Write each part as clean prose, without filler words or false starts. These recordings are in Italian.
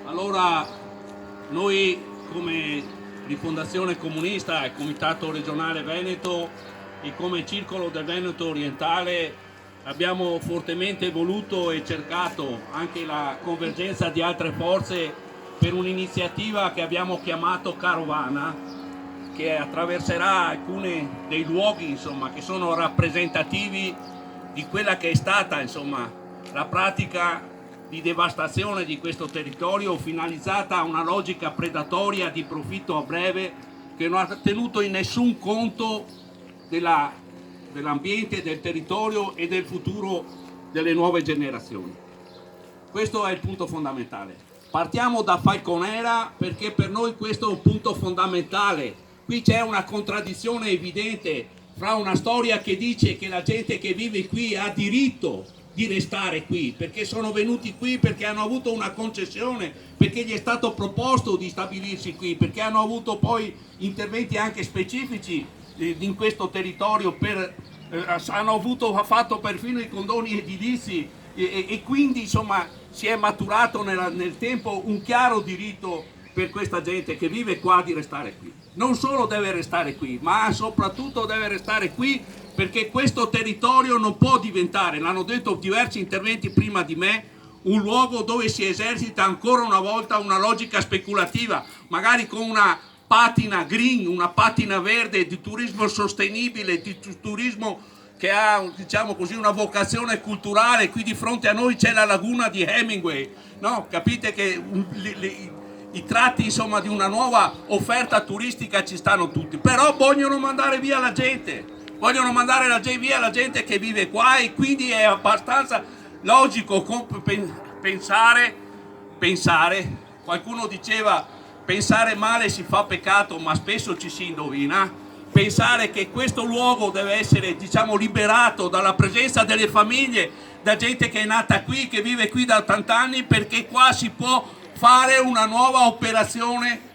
Allora, noi come Rifondazione Comunista e Comitato Regionale Veneto e come Circolo del Veneto Orientale abbiamo fortemente voluto e cercato anche la convergenza di altre forze per un'iniziativa che abbiamo chiamato Carovana, che attraverserà alcuni dei luoghi che sono rappresentativi di quella che è stata la pratica di devastazione di questo territorio, finalizzata a una logica predatoria di profitto a breve che non ha tenuto in nessun conto dell'ambiente, del territorio e del futuro delle nuove generazioni. Questo è il punto fondamentale. Partiamo da Falconera perché per noi questo è un punto fondamentale. Qui c'è una contraddizione evidente fra una storia che dice che la gente che vive qui ha diritto di restare qui, perché sono venuti qui, perché hanno avuto una concessione, perché gli è stato proposto di stabilirsi qui, perché hanno avuto poi interventi anche specifici in questo territorio, hanno fatto perfino i condoni edilizi e quindi si è maturato nel tempo un chiaro diritto per questa gente che vive qua di restare qui. Non solo deve restare qui, ma soprattutto deve restare qui perché questo territorio non può diventare, l'hanno detto diversi interventi prima di me, un luogo dove si esercita ancora una volta una logica speculativa, magari con una patina green, una patina verde di turismo sostenibile, di turismo che ha una vocazione culturale. Qui di fronte a noi c'è la laguna di Hemingway, no? Capite che i tratti di una nuova offerta turistica ci stanno tutti, però vogliono mandare via la gente, vogliono mandare via la gente che vive qua, e quindi è abbastanza logico pensare, qualcuno diceva pensare male si fa peccato, ma spesso ci si indovina, pensare che questo luogo deve essere liberato dalla presenza delle famiglie, da gente che è nata qui, che vive qui da 80 anni, perché qua si può fare una nuova operazione,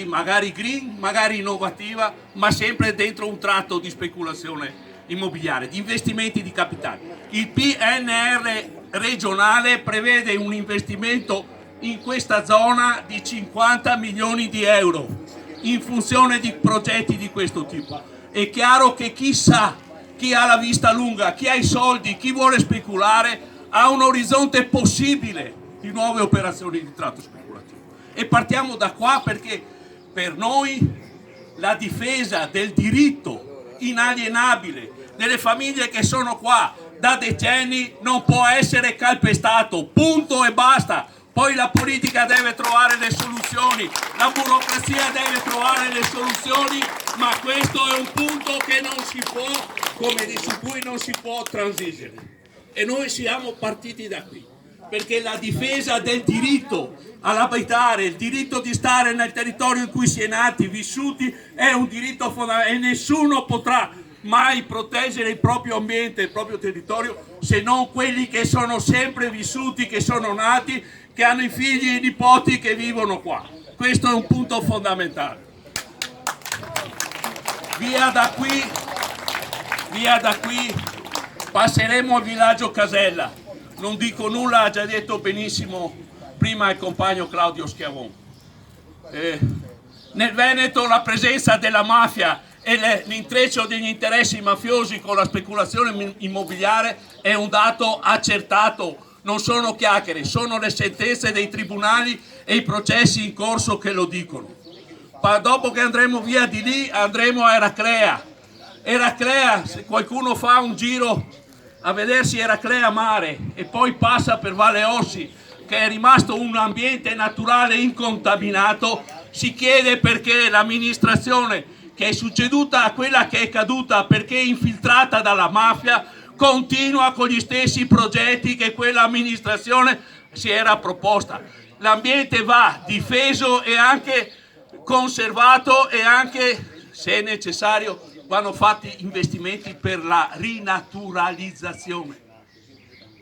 magari green, magari innovativa, ma sempre dentro un tratto di speculazione immobiliare, di investimenti di capitale. Il PNR regionale prevede un investimento in questa zona di 50 milioni di euro in funzione di progetti di questo tipo. È chiaro che chi ha la vista lunga, chi ha i soldi, chi vuole speculare, ha un orizzonte possibile di nuove operazioni di tratto speculativo. E partiamo da qua perché per noi la difesa del diritto inalienabile delle famiglie che sono qua da decenni non può essere calpestato, punto e basta. Poi la politica deve trovare le soluzioni, la burocrazia deve trovare le soluzioni, ma questo è un punto che non si può, su cui non si può transigere. E noi siamo partiti da qui, perché la difesa del diritto all'abitare, il diritto di stare nel territorio in cui si è nati, vissuti, è un diritto fondamentale e nessuno potrà mai proteggere il proprio ambiente, il proprio territorio, se non quelli che sono sempre vissuti, che sono nati, che hanno i figli e i nipoti che vivono qua. Questo è un punto fondamentale. Via da qui passeremo al villaggio Casella. Non dico nulla, ha già detto benissimo prima il compagno Claudio Schiavon. Nel Veneto la presenza della mafia e l'intreccio degli interessi mafiosi con la speculazione immobiliare è un dato accertato, non sono chiacchiere, sono le sentenze dei tribunali e i processi in corso che lo dicono. Dopo che andremo via di lì andremo a Eraclea. Se qualcuno fa un giro a vedersi Eraclea mare e poi passa per Valle Ossi, che è rimasto un ambiente naturale incontaminato, si chiede perché l'amministrazione che è succeduta a quella che è caduta perché infiltrata dalla mafia continua con gli stessi progetti che quell'amministrazione si era proposta. L'ambiente va difeso e anche conservato, e anche, se è necessario, vanno fatti investimenti per la rinaturalizzazione,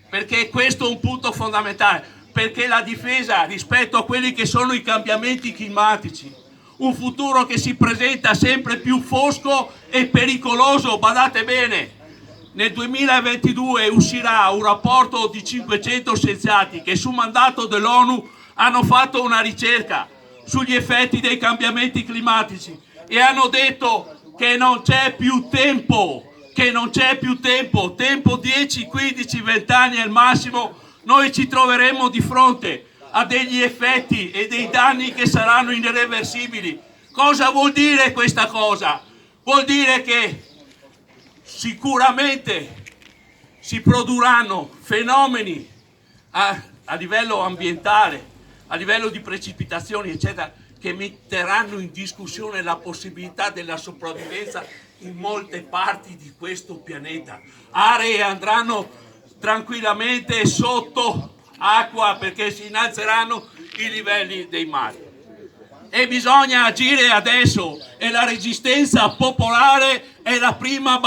perché questo è un punto fondamentale, perché la difesa rispetto a quelli che sono i cambiamenti climatici, un futuro che si presenta sempre più fosco e pericoloso. Badate bene, nel 2022 uscirà un rapporto di 500 scienziati che su mandato dell'ONU hanno fatto una ricerca sugli effetti dei cambiamenti climatici e hanno detto che non c'è più tempo, tempo 10, 15, 20 anni al massimo, noi ci troveremo di fronte a degli effetti e dei danni che saranno irreversibili. Cosa vuol dire questa cosa? Vuol dire che sicuramente si produrranno fenomeni a livello ambientale, a livello di precipitazioni, eccetera, che metteranno in discussione la possibilità della sopravvivenza in molte parti di questo pianeta. Aree andranno tranquillamente sotto acqua perché si innalzeranno i livelli dei mari. E bisogna agire adesso e la resistenza popolare è la prima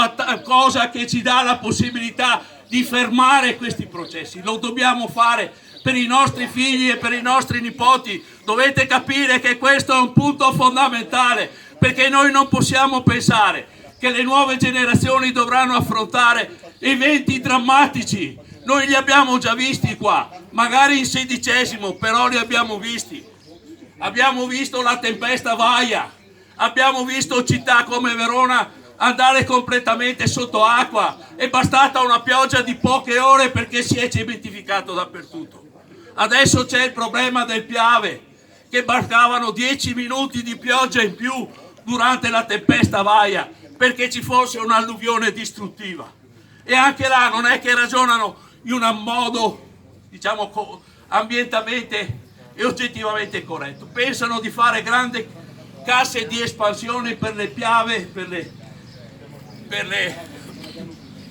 cosa che ci dà la possibilità di fermare questi processi. Lo dobbiamo fare per i nostri figli e per i nostri nipoti. Dovete capire che questo è un punto fondamentale, perché noi non possiamo pensare che le nuove generazioni dovranno affrontare eventi drammatici. Noi li abbiamo già visti qua, magari in XVI, però li abbiamo visti. Abbiamo visto la tempesta Vaia, abbiamo visto città come Verona andare completamente sotto acqua, è bastata una pioggia di poche ore perché si è cementificato dappertutto. Adesso c'è il problema del Piave, che barcavano 10 minuti di pioggia in più durante la tempesta Vaia perché ci fosse un'alluvione distruttiva. E anche là non è che ragionano in un modo, diciamo, ambientalmente e oggettivamente corretto. Pensano di fare grandi casse di espansione per le Piave, per le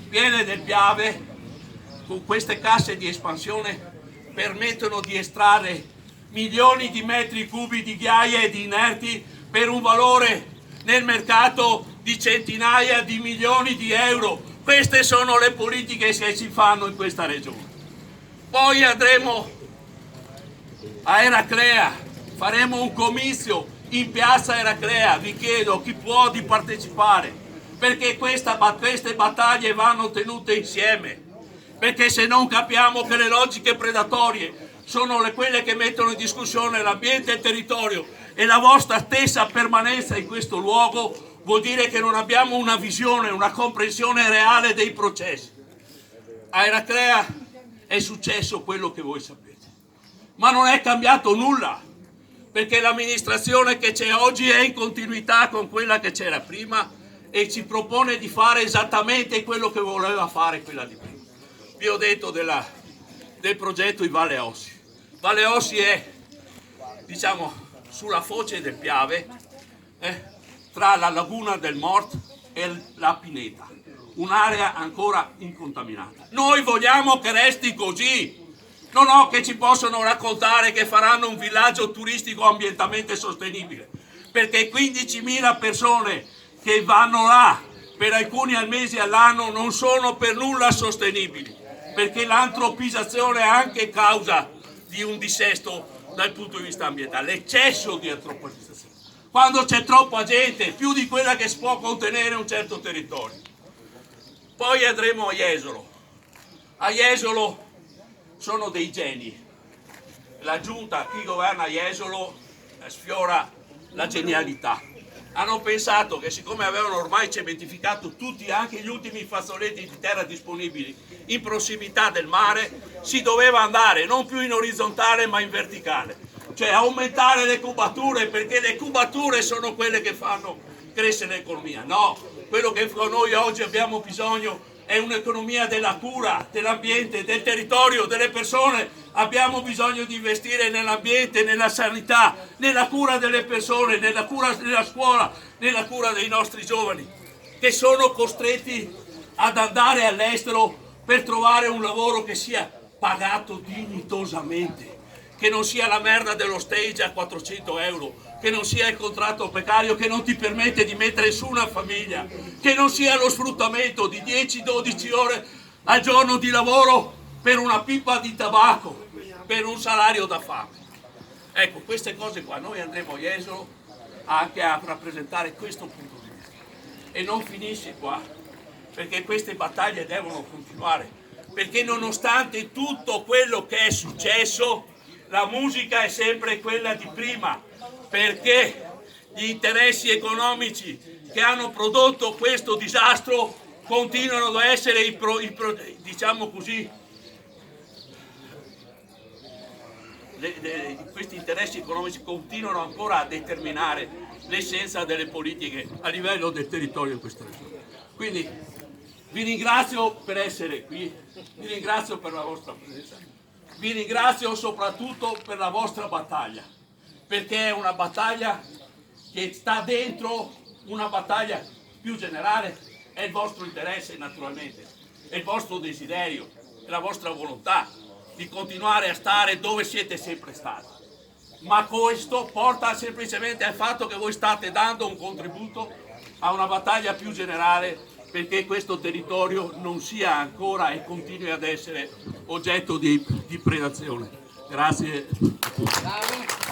piene del Piave. Con queste casse di espansione permettono di estrarre milioni di metri cubi di ghiaia e di inerti per un valore nel mercato di centinaia di milioni di euro. Queste sono le politiche che si fanno in questa regione. Poi andremo a Eraclea, faremo un comizio in piazza Eraclea, vi chiedo chi può di partecipare, perché queste battaglie vanno tenute insieme, perché se non capiamo che le logiche predatorie sono quelle che mettono in discussione l'ambiente e il territorio e la vostra stessa permanenza in questo luogo, vuol dire che non abbiamo una visione, una comprensione reale dei processi. A Eraclea è successo quello che voi sapete. Ma non è cambiato nulla, perché l'amministrazione che c'è oggi è in continuità con quella che c'era prima e ci propone di fare esattamente quello che voleva fare quella di prima. Vi ho detto del progetto di Valle Ossi. Valle Ossi è, diciamo, sulla foce del Piave, tra la laguna del Mort e la Pineta, un'area ancora incontaminata. Noi vogliamo che resti così. Non che ci possono raccontare che faranno un villaggio turistico ambientalmente sostenibile, perché 15.000 persone che vanno là per alcuni mesi all'anno non sono per nulla sostenibili, perché l'antropizzazione è anche causa di un dissesto dal punto di vista ambientale, l'eccesso di antropizzazione. Quando c'è troppa gente, più di quella che si può contenere un certo territorio. Poi andremo a Jesolo. A Jesolo sono dei geni. La giunta, chi governa Jesolo, sfiora la genialità. Hanno pensato che siccome avevano ormai cementificato tutti, anche gli ultimi fazzoletti di terra disponibili in prossimità del mare, si doveva andare non più in orizzontale ma in verticale, cioè aumentare le cubature, perché le cubature sono quelle che fanno crescere l'economia. No, quello che noi oggi abbiamo bisogno è un'economia della cura, dell'ambiente, del territorio, delle persone. Abbiamo bisogno di investire nell'ambiente, nella sanità, nella cura delle persone, nella cura della scuola, nella cura dei nostri giovani, che sono costretti ad andare all'estero per trovare un lavoro che sia pagato dignitosamente, che non sia la merda dello stage a 400 euro, che non sia il contratto precario che non ti permette di mettere su una famiglia, che non sia lo sfruttamento di 10-12 ore al giorno di lavoro per una pipa di tabacco, per un salario da fame. Ecco, queste cose qua, noi andremo a Jesolo anche a rappresentare questo punto di vista. E non finisce qua, perché queste battaglie devono continuare, perché nonostante tutto quello che è successo, la musica è sempre quella di prima, perché gli interessi economici che hanno prodotto questo disastro continuano ad essere diciamo così, questi interessi economici continuano ancora a determinare l'essenza delle politiche a livello del territorio di questa regione. Quindi vi ringrazio per essere qui, vi ringrazio per la vostra presenza, vi ringrazio soprattutto per la vostra battaglia, perché è una battaglia che sta dentro una battaglia più generale, è il vostro interesse naturalmente, è il vostro desiderio, è la vostra volontà di continuare a stare dove siete sempre stati. Ma questo porta semplicemente al fatto che voi state dando un contributo a una battaglia più generale perché questo territorio non sia ancora e continui ad essere oggetto di predazione. Grazie a tutti.